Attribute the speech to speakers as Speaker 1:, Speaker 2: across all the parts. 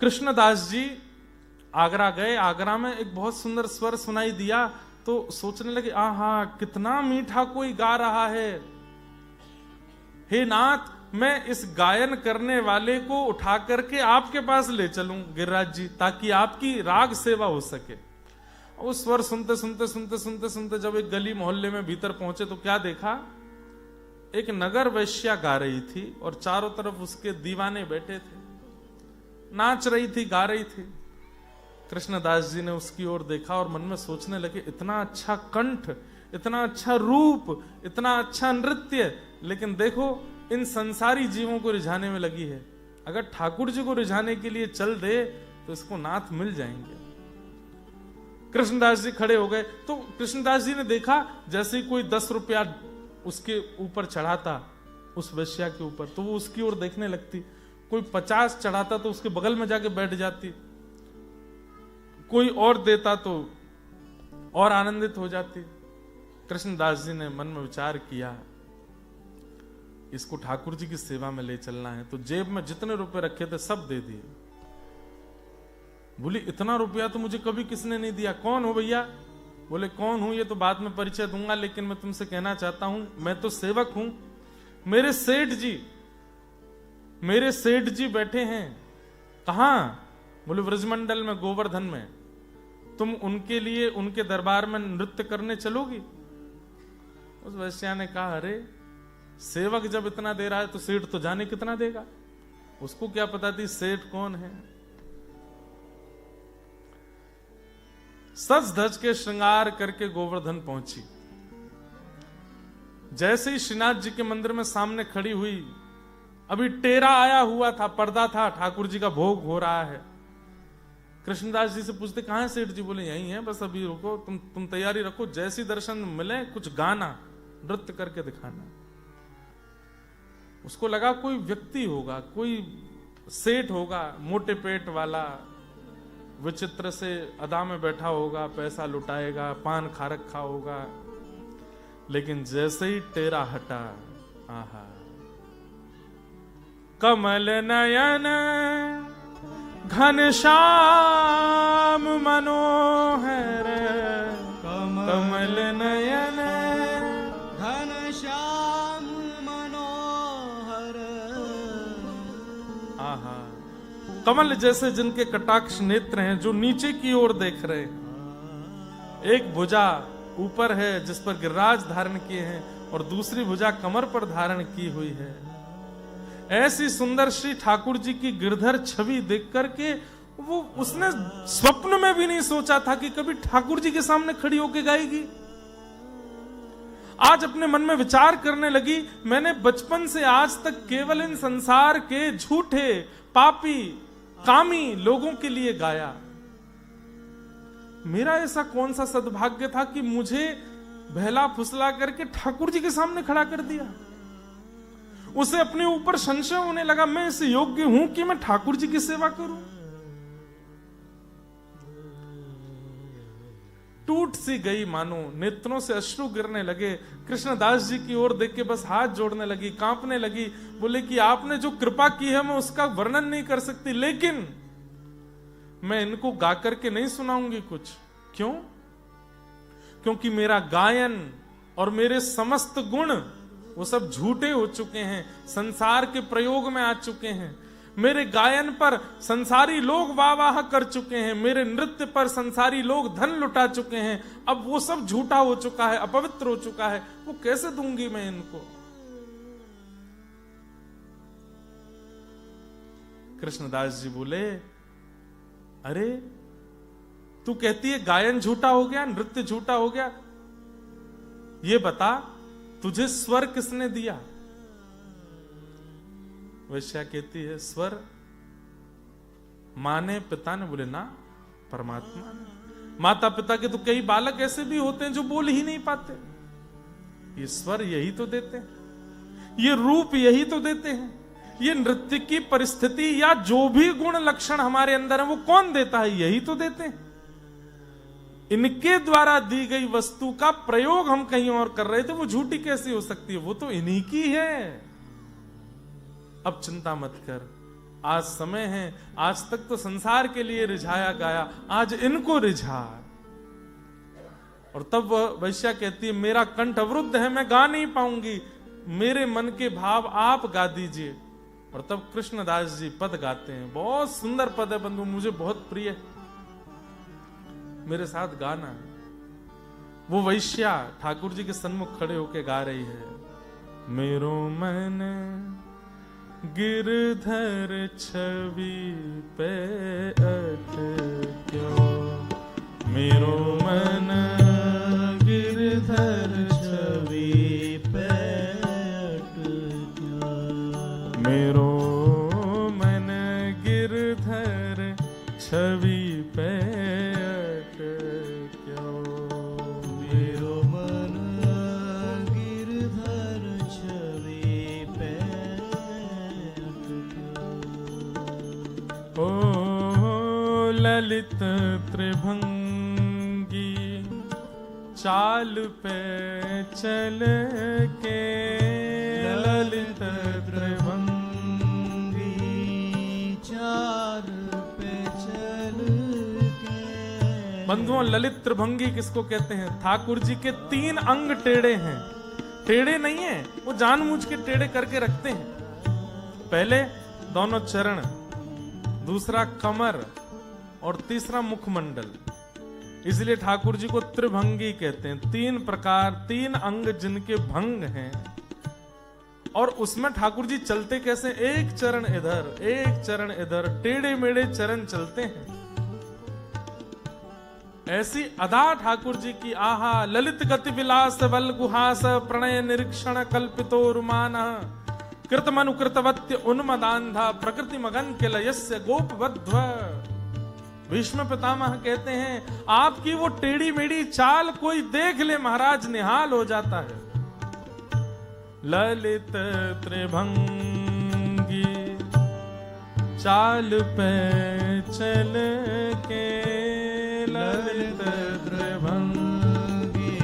Speaker 1: कृष्णदास जी आगरा गए। आगरा में एक बहुत सुंदर स्वर सुनाई दिया तो सोचने लगे, आहा कितना मीठा कोई गा रहा है। हे नाथ, मैं इस गायन करने वाले को उठा करके आपके पास ले चलूं गिरिराज जी, ताकि आपकी राग सेवा हो सके। उस स्वर सुनते सुनते सुनते सुनते सुनते जब एक गली मोहल्ले में भीतर पहुंचे तो क्या देखा, एक नगर वैश्या गा रही थी और चारों तरफ उसके दीवाने बैठे थे, नाच रही थी, गा रही थी। कृष्णदास जी ने उसकी ओर देखा और मन में सोचने लगे, इतना अच्छा कंठ, इतना अच्छा रूप, इतना अच्छा नृत्य, लेकिन देखो इन संसारी जीवों को रिझाने में लगी है। अगर ठाकुर जी को रिझाने के लिए चल दे तो इसको नाथ मिल जाएंगे। कृष्णदास जी खड़े हो गए तो कृष्णदास जी ने देखा जैसे ही कोई 10 रुपया उसके ऊपर चढ़ाता, उस वैश्या के ऊपर, तो वो उसकी ओर देखने लगती। कोई 50 चढ़ाता तो उसके बगल में जाके बैठ जाती, कोई और देता तो और आनंदित हो जाती। कृष्णदास जी ने मन में विचार किया, इसको ठाकुर जी की सेवा में ले चलना है, तो जेब में जितने रुपए रखे थे सब दे दिए। बोली, इतना रुपया तो मुझे कभी किसने नहीं दिया, कौन हो भैया? बोले, कौन हूं ये तो बाद में परिचय दूंगा, लेकिन मैं तुमसे कहना चाहता हूं, मैं तो सेवक हूं। मेरे सेठ जी बैठे हैं। कहां? बोले, ब्रजमंडल में, गोवर्धन में। तुम उनके लिए उनके दरबार में नृत्य करने चलोगी? उस वैश्या ने कहा, अरे सेवक जब इतना दे रहा है तो सेठ तो जाने कितना देगा। उसको क्या पता थी सेठ कौन है। सज धज के श्रृंगार करके गोवर्धन पहुंची। जैसे ही श्रीनाथ जी के मंदिर में सामने खड़ी हुई, अभी टेरा आया हुआ था, पर्दा था, ठाकुर जी का भोग हो रहा है। कृष्णदास जी से पूछते, कहां है सेठ जी? बोले, यहीं है, बस अभी रुको, तुम तैयारी रखो, जैसी दर्शन मिले कुछ गाना, नृत्य करके दिखाना। उसको लगा कोई व्यक्ति होगा, कोई सेठ होगा, मोटे पेट वाला, विचित्र से अदा में बैठा होगा, पैसा लुटाएगा, पान खा रखा होगा। लेकिन जैसे ही टेरा हटा, आहा, कमल नयन घनश्याम मनोहर, कमल नयन
Speaker 2: घनश्याम मनोहर।
Speaker 1: आहा, कमल जैसे जिनके कटाक्ष नेत्र हैं, जो नीचे की ओर देख रहे हैं। एक भुजा ऊपर है जिस पर गिरिराज धारण किए हैं और दूसरी भुजा कमर पर धारण की हुई है। ऐसी सुंदर श्री ठाकुर जी की गिरधर छवि देख करके वो उसने स्वप्न में भी नहीं सोचा था कि कभी ठाकुर जी के सामने खड़ी होकर गाएगी। आज अपने मन में विचार करने लगी, मैंने बचपन से आज तक केवल इन संसार के झूठे, पापी, कामी लोगों के लिए गाया। मेरा ऐसा कौन सा सद्भाग्य था कि मुझे बहला फुसला करके ठाकुर जी के सामने खड़ा कर दिया। उसे अपने ऊपर संशय होने लगा, मैं इस योग्य हूं कि मैं ठाकुर जी की सेवा करूं। टूट सी गई मानो, नेत्रों से अश्रु गिरने लगे। कृष्णदास जी की ओर देख के बस हाथ जोड़ने लगी, कांपने लगी। बोले कि आपने जो कृपा की है मैं उसका वर्णन नहीं कर सकती, लेकिन मैं इनको गा करके नहीं सुनाऊंगी कुछ। क्यों? क्योंकि मेरा गायन और मेरे समस्त गुण वो सब झूठे हो चुके हैं, संसार के प्रयोग में आ चुके हैं। मेरे गायन पर संसारी लोग वाह वाह कर चुके हैं, मेरे नृत्य पर संसारी लोग धन लुटा चुके हैं। अब वो सब झूठा हो चुका है, अपवित्र हो चुका है, वो कैसे दूंगी मैं इनको। कृष्णदास जी बोले, अरे तू कहती है गायन झूठा हो गया, नृत्य झूठा हो गया, ये बता तुझे स्वर किसने दिया? वैश्या कहती है, स्वर माँ ने, पिता ने। बोले, ना, परमात्मा ने। माता पिता के तो कई बालक ऐसे भी होते हैं जो बोल ही नहीं पाते। ये स्वर यही तो देते हैं, ये रूप यही तो देते हैं, ये नृत्य की परिस्थिति या जो भी गुण लक्षण हमारे अंदर है वो कौन देता है? यही तो देते हैं। इनके द्वारा दी गई वस्तु का प्रयोग हम कहीं और कर रहे थे, वो झूठी कैसी हो सकती है? वो तो इन्हीं की है। अब चिंता मत कर, आज समय है, आज तक तो संसार के लिए रिझाया गाया, आज इनको रिझा। और तब वह वैश्या कहती है, मेरा कंठ अवरुद्ध है, मैं गा नहीं पाऊंगी, मेरे मन के भाव आप गा दीजिए। और तब कृष्णदास जी पद गाते हैं, बहुत सुंदर पद है बंधु, मुझे बहुत प्रिय, मेरे साथ गाना। वो वैश्या ठाकुर जी के सन्मुख खड़े होके गा रही है, मेरो मन गिरधर छवि पे अटक्यो, मेरो मन गिरधर छवि पे अटक्यो, मेरो मन गिरधर छवि पे अटक्यो, मेरो मन गिरधर छवि पे अटक्यो। ओ ललित त्रिभंगी चाल पे चल के, ललित त्रिभंगी चाल पे चल के। बंधुओं, ललित त्रिभंगी किसको कहते हैं? ठाकुर जी के 3 अंग टेढ़े हैं। टेढ़े नहीं है, वो जानबूझ के टेढ़े करके रखते हैं। पहले दोनों चरण, दूसरा कमर और तीसरा मुखमंडल। इसलिए ठाकुर जी को त्रिभंगी कहते हैं। 3 प्रकार, 3 अंग जिनके भंग हैं। और उसमें ठाकुर जी चलते कैसे? एक चरण इधर, एक चरण इधर, टेढ़े मेढ़े चरण चलते हैं। ऐसी अदा ठाकुर जी की, आहा ललित गति विलास बल गुहास, प्रणय निरीक्षण कल्पितो रुमान, कृतमनु कृतवत्य उन्मदान्धा, प्रकृति मगन के लयस्य गोपवध्व। भीष्म पितामह कहते हैं, आपकी वो टेढ़ी मेढ़ी चाल कोई देख ले महाराज निहाल हो जाता है। ललित त्रिभंगी चाल पे चल के, ललित त्रिभंगी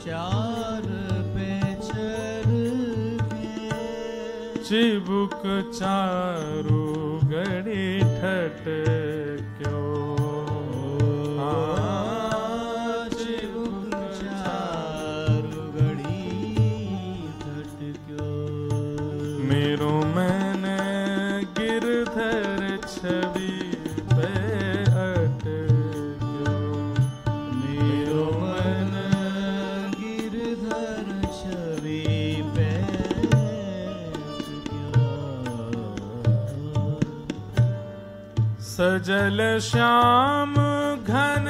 Speaker 1: चाल पे चल के, चिबुक चारू गड़ी ठट क्यों, चिबुक चारू गड़ी ठट क्यों, मेरो मन गिरधर छवि पे अटक्यो, मेरो मन गिरधर छवि पे सजल श्याम घन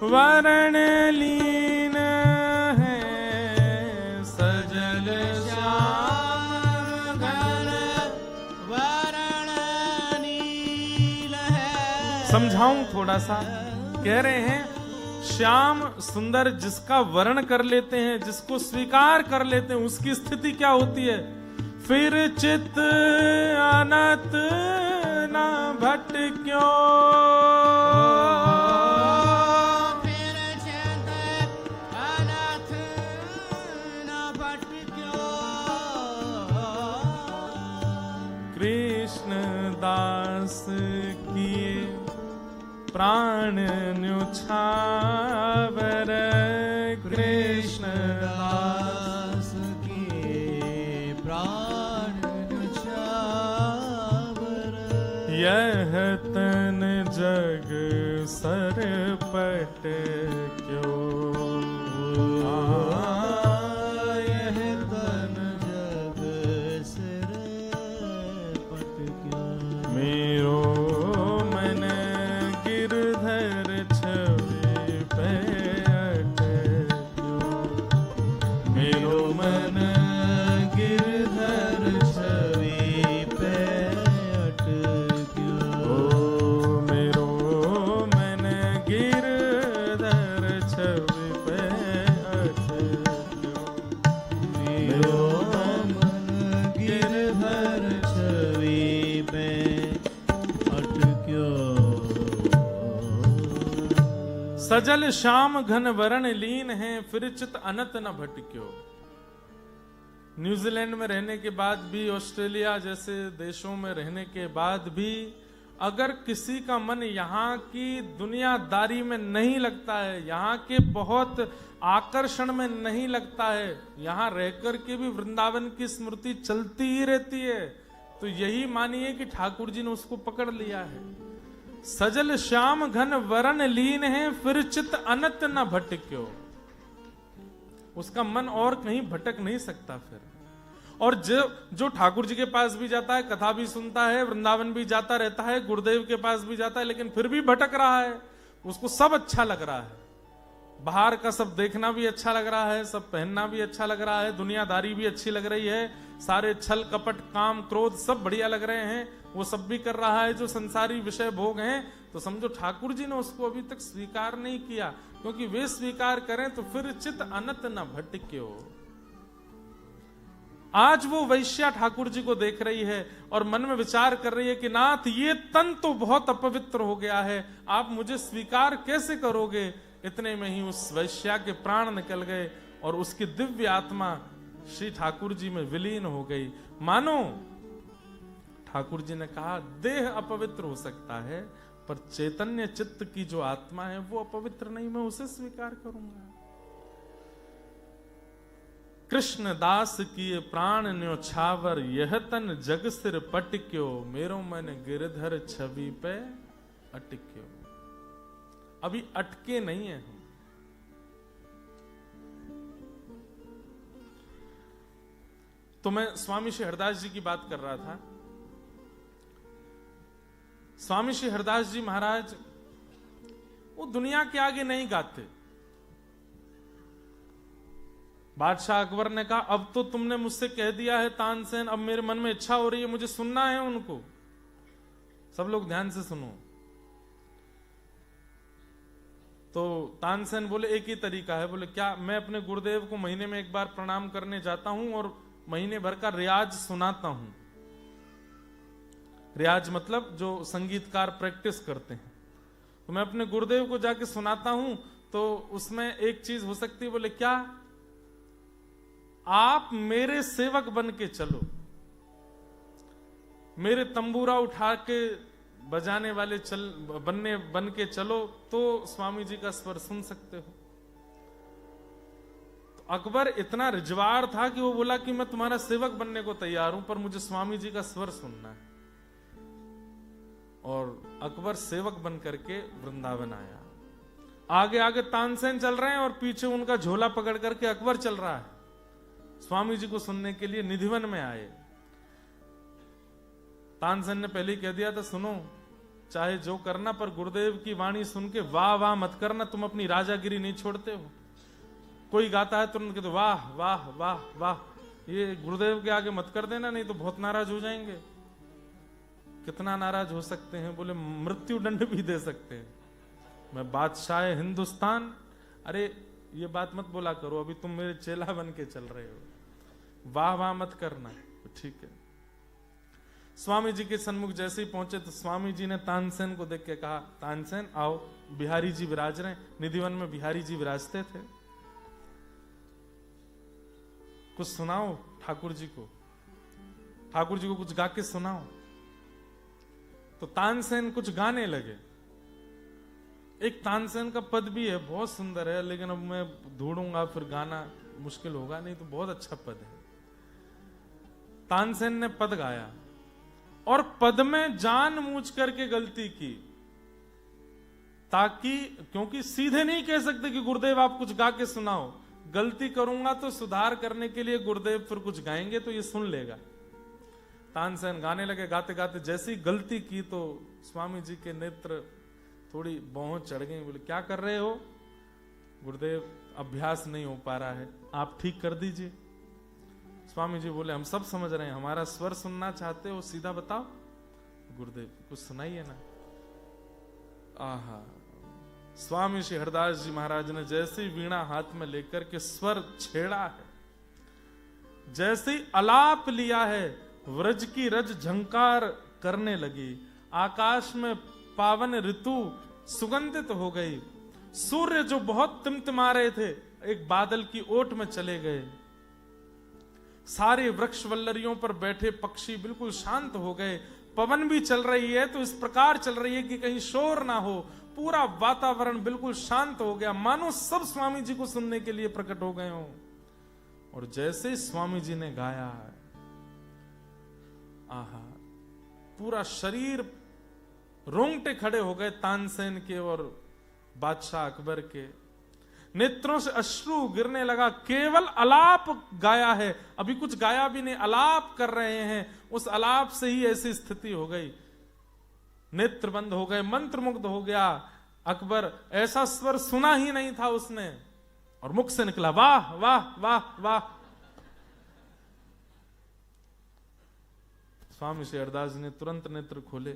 Speaker 1: वरण लीन है, सजल श्याम घन वरण नील है। समझाऊं थोड़ा सा, कह रहे हैं श्याम सुंदर जिसका वर्ण कर लेते हैं, जिसको स्वीकार कर लेते हैं, उसकी स्थिति क्या होती है? फिर चित अनत ना भटक्यो, फिर चित अनत ना भटक्यो, कृष्ण दास किए प्राण न्योछावर, कृष्ण दास किए प्राण न्योछावर, यह तन जग सरपट क्यों, यह तन जग सरपट क्यों, मेरो मन गिरधर छवि पे अटक्यो, मेरो मन गिरधर छवि पे अटक्यो, मेरो मन गिरधर छवि पे अटक्यो, मेरो मन गिरधर छवि पे अटक्यो। सजल श्याम घन वरण लीन है, फिर चित अनत न भटक्यो। न्यूजीलैंड में रहने के बाद भी, ऑस्ट्रेलिया जैसे देशों में रहने के बाद भी अगर किसी का मन यहाँ की दुनियादारी में नहीं लगता है, यहाँ के बहुत आकर्षण में नहीं लगता है, यहाँ रहकर के भी वृंदावन की स्मृति चलती ही रहती है, तो यही मानिए कि ठाकुर जी ने उसको पकड़ लिया है। सजल श्याम घन वरण लीन है, फिर चित अनत न भटक्यो। उसका मन और कहीं भटक नहीं सकता फिर। और जो ठाकुर जी के पास भी जाता है, कथा भी सुनता है, वृंदावन भी जाता रहता है, गुरुदेव के पास भी जाता है, लेकिन फिर भी भटक रहा है, उसको सब अच्छा लग रहा है, बाहर का सब देखना भी अच्छा लग रहा है, सब पहनना भी अच्छा लग रहा है, दुनियादारी भी अच्छी लग रही है, सारे छल कपट काम क्रोध सब बढ़िया लग रहे हैं, वो सब भी कर रहा है जो संसारी विषय भोग हैं। तो समझो ठाकुर जी ने उसको अभी तक स्वीकार नहीं किया, क्योंकि वे स्वीकार करें तो फिर चित अनत न भटक्यो। आज वो वैश्या ठाकुर जी को देख रही है और मन में विचार कर रही है कि नाथ ये तन तो बहुत अपवित्र हो गया है, आप मुझे स्वीकार कैसे करोगे। इतने में ही उस वैश्या के प्राण निकल गए और उसकी दिव्य आत्मा श्री ठाकुर जी में विलीन हो गई। मानो ठाकुर जी ने कहा देह अपवित्र हो सकता है, पर चैतन्य चित्त की जो आत्मा है वो अपवित्र नहीं, मैं उसे स्वीकार करूंगा। कृष्ण दास किए प्राण न्योछावर, यह तन जग सिर पटक्यो, मेरो मन गिरधर छवि पे अटक्यो। अभी अटके नहीं है हम। तो मैं स्वामी श्री हरदास जी की बात कर रहा था। स्वामी श्री हरदास जी महाराज वो दुनिया के आगे नहीं गाते। बादशाह अकबर ने कहा अब तो तुमने मुझसे कह दिया है तानसेन, अब मेरे मन में इच्छा हो रही है, मुझे सुनना है उनको। सब लोग ध्यान से सुनो। तो तानसेन बोले एक ही तरीका है। बोले क्या? मैं अपने गुरुदेव को महीने में एक बार प्रणाम करने जाता हूं और महीने भर का रियाज सुनाता हूं। रियाज मतलब जो संगीतकार प्रैक्टिस करते हैं, तो मैं अपने गुरुदेव को जाके सुनाता हूं। तो उसमें एक चीज हो सकती है। बोले क्या? आप मेरे सेवक बन के चलो, मेरे तंबूरा उठा के बजाने वाले बन के चलो, तो स्वामी जी का स्वर सुन सकते हो। तो अकबर इतना रिजवार था कि वो बोला कि मैं तुम्हारा सेवक बनने को तैयार हूं, पर मुझे स्वामी जी का स्वर सुनना है। और अकबर सेवक बन करके वृंदावन आया। आगे आगे तानसेन चल रहे हैं और पीछे उनका झोला पकड़ करके अकबर चल रहा है। स्वामी जी को सुनने के लिए निधिवन में आए। तानसेन ने पहले ही कह दिया था, सुनो चाहे जो करना, पर गुरुदेव की वाणी सुन के वाह वाह मत करना, तुम अपनी राजागिरी नहीं छोड़ते हो। कोई गाता है तुरंत कहते वाह वाह वाह वाह, ये गुरुदेव के आगे मत कर देना, नहीं तो बहुत नाराज हो जाएंगे। कितना नाराज हो सकते हैं? बोले मृत्यु दंड भी दे सकते हैं। मैं बादशाह हिंदुस्तान, अरे ये बात मत बोला करो, अभी तुम मेरे चेला बन के चल रहे हो, वाह वाह मत करना। ठीक है। स्वामी जी के सन्मुख जैसे ही पहुंचे तो स्वामी जी ने तानसेन को देख के कहा, तानसेन आओ, बिहारी जी विराज रहे। निधिवन में बिहारी जी विराजते थे, कुछ सुनाओ ठाकुर जी को, ठाकुर जी को कुछ गा के सुनाओ। तो तानसेन कुछ गाने लगे। एक तानसेन का पद भी है, बहुत सुंदर है, लेकिन अब मैं ढूंढूंगा फिर गाना मुश्किल होगा, नहीं तो बहुत अच्छा पद है। तानसेन ने पद गाया और पद में जानबूझ करके गलती की, ताकि, क्योंकि सीधे नहीं कह सकते कि गुरुदेव आप कुछ गा के सुनाओ। गलती करूंगा तो सुधार करने के लिए गुरुदेव फिर कुछ गाएंगे तो ये सुन लेगा। तानसेन गाने लगे। गाते गाते जैसी गलती की तो स्वामी जी के नेत्र थोड़ी भौं चढ़ गई। बोले क्या कर रहे हो? गुरुदेव अभ्यास नहीं हो पा रहा है, आप ठीक कर दीजिए। स्वामी जी बोले हम सब समझ रहे हैं, हमारा स्वर सुनना चाहते हो, सीधा बताओ। गुरुदेव कुछ सुनाइए ना। आहा, स्वामी श्री हरदास जी महाराज ने जैसे वीणा हाथ में लेकर के स्वर छेड़ा है, जैसे अलाप लिया है, व्रज की रज झंकार करने लगी। आकाश में पावन ऋतु सुगंधित हो गई। सूर्य जो बहुत टिमटिमा रहे थे, एक बादल की ओट में चले गए। सारे वृक्ष वल्लरियों पर बैठे पक्षी बिल्कुल शांत हो गए। पवन भी चल रही है तो इस प्रकार चल रही है कि कहीं शोर ना हो। पूरा वातावरण बिल्कुल शांत हो गया, मानो सब स्वामी जी को सुनने के लिए प्रकट हो गए हों। और जैसे स्वामी जी ने गाया, आहा, पूरा शरीर रोंगटे खड़े हो गए तानसेन के और बादशाह अकबर के। नेत्रों से अश्रु गिरने लगा। केवल अलाप गाया है, अभी कुछ गाया भी नहीं, अलाप कर रहे हैं। उस अलाप से ही ऐसी स्थिति हो गई। नेत्र बंद हो गए, मंत्र मुग्ध हो गया अकबर। ऐसा स्वर सुना ही नहीं था उसने। और मुख से निकला, वाह वाह वाह वाह। स्वामी श्री हरदास जी ने तुरंत नेत्र खोले।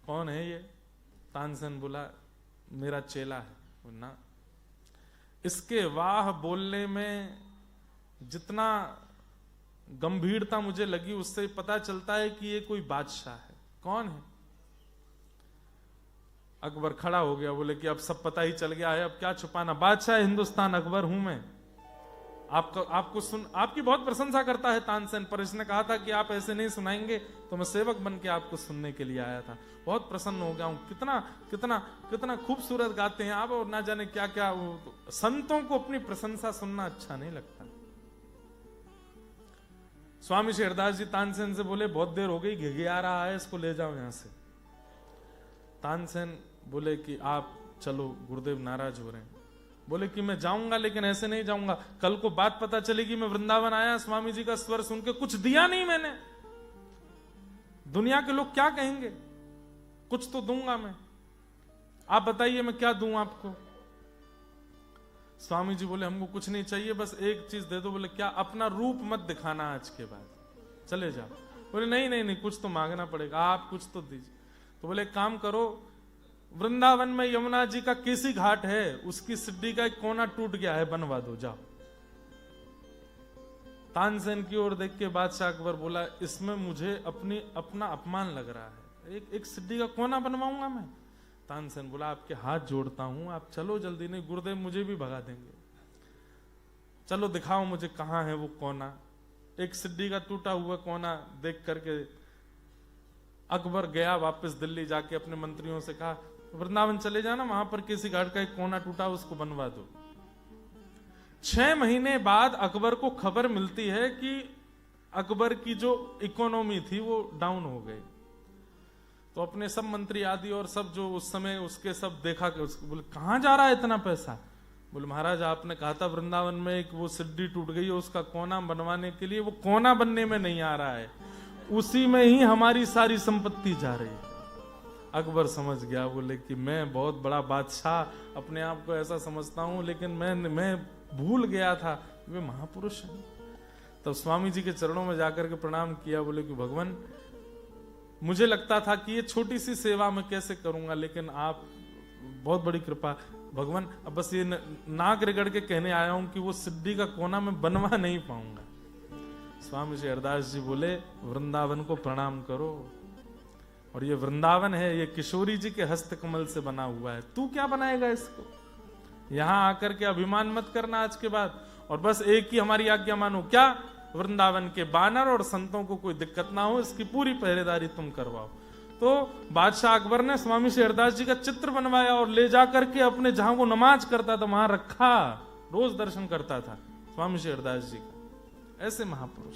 Speaker 1: कौन है ये? तानसेन बोला, मेरा चेला है। ना, इसके वाह बोलने में जितना गंभीरता मुझे लगी, उससे पता चलता है कि ये कोई बादशाह है। कौन है? अकबर खड़ा हो गया, बोले कि अब सब पता ही चल गया है, अब क्या छुपाना। बादशाह हिंदुस्तान अकबर हूं मैं। आपकी बहुत प्रशंसा करता है तानसेन, पर इसने कहा था कि आप ऐसे नहीं सुनाएंगे तो मैं सेवक बन के आपको सुनने के लिए आया था। बहुत प्रसन्न हो गया हूं। कितना कितना कितना खूबसूरत गाते हैं आप, और ना जाने क्या क्या। संतों को अपनी प्रशंसा सुनना अच्छा नहीं लगता। स्वामी श्री हरदास जी तानसेन से बोले, बहुत देर हो गई, घिघिया रहा है, इसको ले जाओ यहां से। तानसेन बोले कि आप चलो, गुरुदेव नाराज हो रहे हैं। बोले कि मैं जाऊंगा, लेकिन ऐसे नहीं जाऊंगा। कल को बात पता चलेगी मैं वृंदावन आया, स्वामी जी का स्वर सुन के कुछ दिया नहीं मैंने, दुनिया के लोग क्या कहेंगे? कुछ तो दूंगा मैं। आप बताइए मैं क्या दूं आपको? स्वामी जी बोले, हमको कुछ नहीं चाहिए, बस एक चीज दे दो। बोले क्या? अपना रूप मत दिखाना आज के बाद, चले जाओ। बोले नहीं नहीं नहीं, कुछ तो मांगना पड़ेगा, आप कुछ तो दीजिए। तो बोले काम करो, वृंदावन में यमुना जी का केसी घाट है, उसकी सिड्डी का एक कोना टूट गया है, बनवा दो, जाओ। तानसेन की ओर देख के बादशाह अकबर बोला, इसमें मुझे अपना अपमान लग रहा है। एक सिड्डी का कोना बनवाऊंगा मैं? तानसेन बोला, आपके हाथ जोड़ता हूं, आप चलो जल्दी, नहीं गुरुदेव मुझे भी भगा देंगे। चलो दिखाओ मुझे कहां है वो कोना। एक सिड्डी का टूटा हुआ कोना देख करके अकबर गया वापस दिल्ली, जाके अपने मंत्रियों से कहा, वृंदावन चले जाना, वहां पर किसी घाट का एक कोना टूटा, उसको बनवा दो। 6 महीने बाद अकबर को खबर मिलती है कि अकबर की जो इकोनॉमी थी वो डाउन हो गई। तो अपने सब मंत्री आदि और सब जो उस समय उसके सब देखा कि उसको, बोले कहां जा रहा है इतना पैसा? बोले महाराज आपने कहा था वृंदावन में एक वो सिड्डी टूट गई है, उसका कोना बनवाने के लिए। वो कोना बनने में नहीं आ रहा है, उसी में ही हमारी सारी संपत्ति जा रही है। अकबर समझ गया, बोले कि मैं बहुत बड़ा बादशाह अपने आप को ऐसा समझता हूं, लेकिन मैं भूल गया था वे महापुरुष हैं। तब स्वामी जी के चरणों में जाकर के प्रणाम किया, बोले कि भगवान मुझे लगता था कि ये छोटी सी सेवा मैं कैसे करूंगा, लेकिन आप बहुत बड़ी कृपा भगवान। अब बस ये नाक रगड़ के कहने आया हूं कि वो सिड्डी का कोना मैं बनवा नहीं पाऊंगा। स्वामी श्री हरदास जी बोले, वृंदावन को प्रणाम करो, और ये वृंदावन है, ये किशोरी जी के हस्त कमल से बना हुआ है, तू क्या बनाएगा इसको? यहां आकर के अभिमान मत करना आज के बाद, और बस एक ही हमारी आज्ञा मानो, क्या? वृंदावन के बानर और संतों को कोई दिक्कत ना हो, इसकी पूरी पहरेदारी तुम करवाओ। तो बादशाह अकबर ने स्वामी श्री हरदास जी का चित्र बनवाया और ले जाकर के अपने जहां वो नमाज करता था वहां रखा, रोज दर्शन करता था स्वामी श्री हरदास जी का। ऐसे महापुरुष।